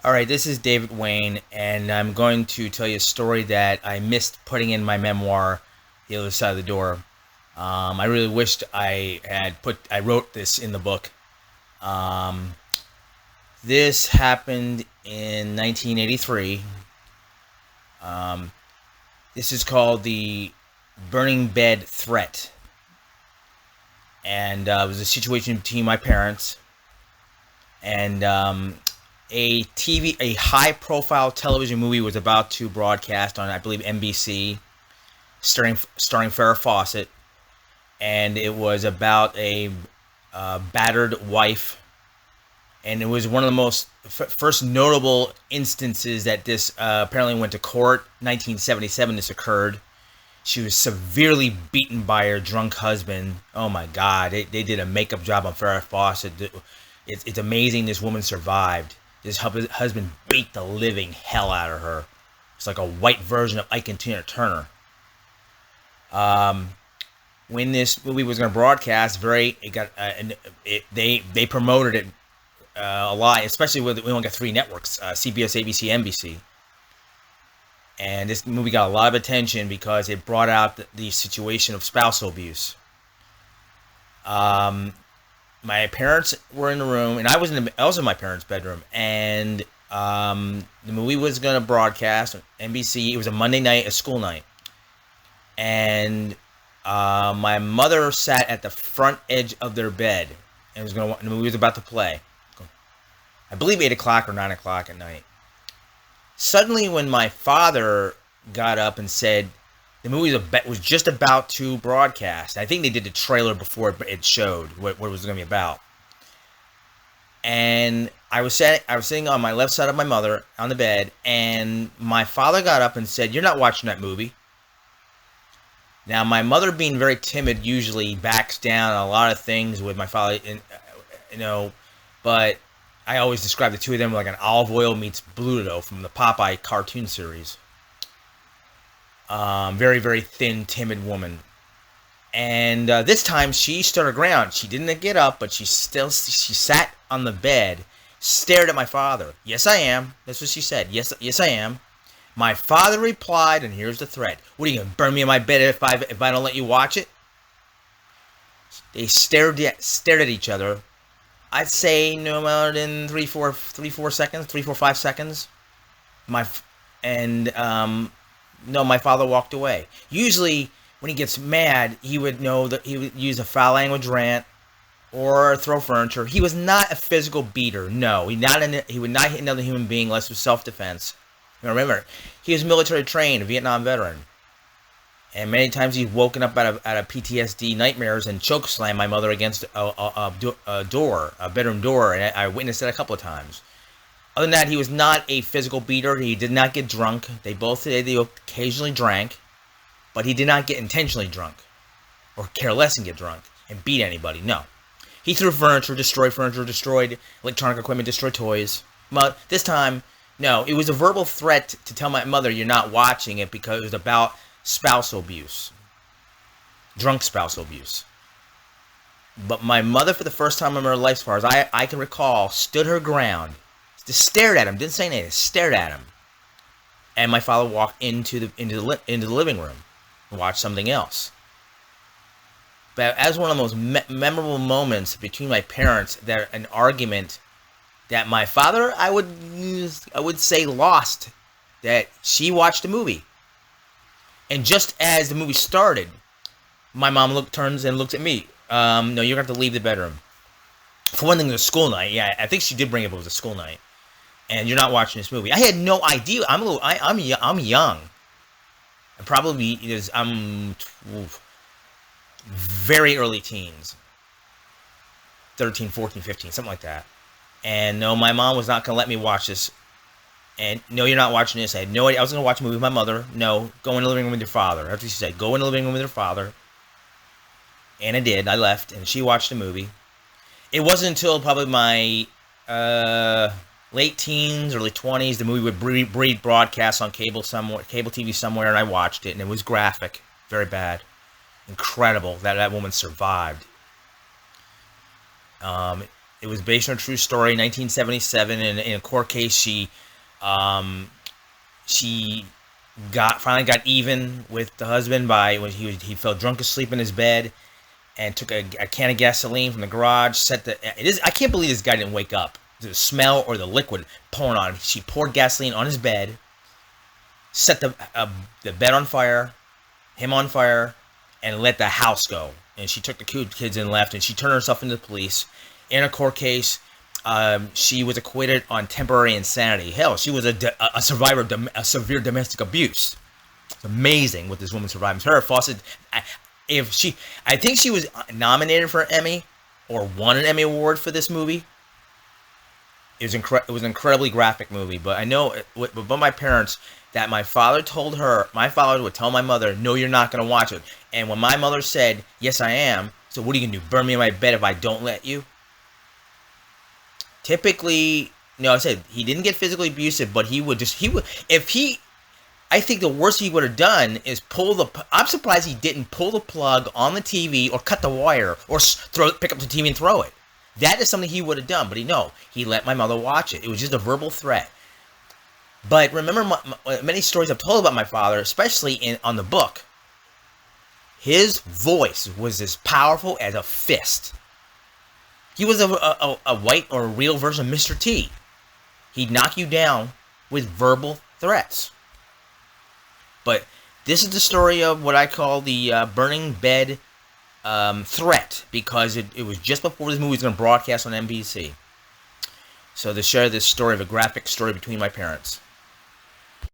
All right, this is David Wayne, and I'm going to tell you a story that I missed putting in my memoir, The Other Side of the Door. I really wished I wrote this in the book. Um, this happened in 1983. Um, this is called the Burning Bed Threat. And it was a situation between my parents and a high-profile television movie was about to broadcast on, I believe, NBC, starring Farrah Fawcett, and it was about a battered wife, and it was one of the most first notable instances that this apparently went to court. 1977, this occurred. She was severely beaten by her drunk husband. Oh my God, they did a makeup job on Farrah Fawcett. It's amazing this woman survived. This husband beat the living hell out of her. It's like a white version of Ike and Tina Turner. When this movie was going to broadcast, they promoted it a lot, especially with we only got three networks: CBS, ABC, NBC. And this movie got a lot of attention because it brought out the situation of spousal abuse. My parents were in the room, and I was in my parents' bedroom, and the movie was going to broadcast on NBC. It was a Monday night, a school night, and my mother sat at the front edge of their bed, and the movie was about to play. I believe 8 o'clock or 9 o'clock at night. Suddenly, when my father got up and said the movie was just about to broadcast, I think they did the trailer before it showed what it was going to be about. And I was sitting on my left side of my mother on the bed, and my father got up and said, "You're not watching that movie." Now, my mother, being very timid, usually backs down on a lot of things with my father, but I always describe the two of them like an olive oil meets Bluto from the Popeye cartoon series. Very, very thin, timid woman. And this time she stood her ground. She didn't get up, but she sat on the bed, stared at my father. "Yes, I am." That's what she said. Yes, I am. My father replied, and here's the threat: "What, are you going to burn me in my bed if I don't let you watch it?" They stared at each other. I'd say no more than 5 seconds. My father walked away. Usually, when he gets mad, he would know that he would use a foul language rant or throw furniture. He was not a physical beater. No, he would not hit another human being unless it was self-defense. Now remember, he was military trained, a Vietnam veteran. And many times he's woken up out of PTSD nightmares and chokeslammed my mother against a bedroom door, and I witnessed it a couple of times. Other than that, he was not a physical beater. He did not get drunk. They both said they occasionally drank, but he did not get intentionally drunk or care less and get drunk and beat anybody. No. He threw furniture, destroyed electronic equipment, destroyed toys. But this time, no, it was a verbal threat to tell my mother, "You're not watching it," because it was about spousal abuse, drunk spousal abuse. But my mother, for the first time in her life, as far as I can recall, stood her ground, just stared at him, didn't say anything, stared at him. And my father walked into the living room and watched something else. But as one of the most memorable moments between my parents, that an argument that my father, I would say, lost, that she watched the movie. And just as the movie started, my mom turns and looks at me. "No, you're going to have to leave the bedroom." For one thing, it was a school night. Yeah, I think she did bring it up. It was a school night. "And you're not watching this movie." I had no idea. I'm young. I'm very early teens. 13, 14, 15, something like that. And no, my mom was not going to let me watch this. And "No, you're not watching this." I had no idea. I was going to watch a movie with my mother. "No, go in the living room with your father." That's what she said. "Go in the living room with your father." And I did. I left, and she watched the movie. It wasn't until probably my late teens, early 20s, the movie would broadcast on cable TV somewhere, and I watched it, and it was graphic, very bad. Incredible that woman survived. It was based on a true story, 1977. In a court case, she finally got even with the husband by when he fell drunk asleep in his bed and took a can of gasoline from the garage. I can't believe this guy didn't wake up. The smell or the liquid pouring on him. She poured gasoline on his bed, set the bed on fire, him on fire, and let the house go. And she took the kids and left, and she turned herself into the police. In a court case, she was acquitted on temporary insanity. Hell, she was a survivor of severe domestic abuse. It's amazing what this woman survived. Her Fawcett, I think she was nominated for an Emmy or won an Emmy Award for this movie. It was an incredibly graphic movie, but I know about my parents that my father would tell my mother, "No, you're not going to watch it." And when my mother said, "Yes, I am," so what are you going to do? Burn me in my bed if I don't let you? Typically, I said he didn't get physically abusive, but I think the worst he would have done is I'm surprised he didn't pull the plug on the TV or cut the wire or pick up the TV and throw it. That is something he would have done, but he let my mother watch it. It was just a verbal threat. But remember many stories I've told about my father, especially on the book. His voice was as powerful as a fist. He was a white or a real version of Mr. T. He'd knock you down with verbal threats. But this is the story of what I call the burning bed threat, because it was just before this movie was going to broadcast on NBC. So to share this story of a graphic story between my parents.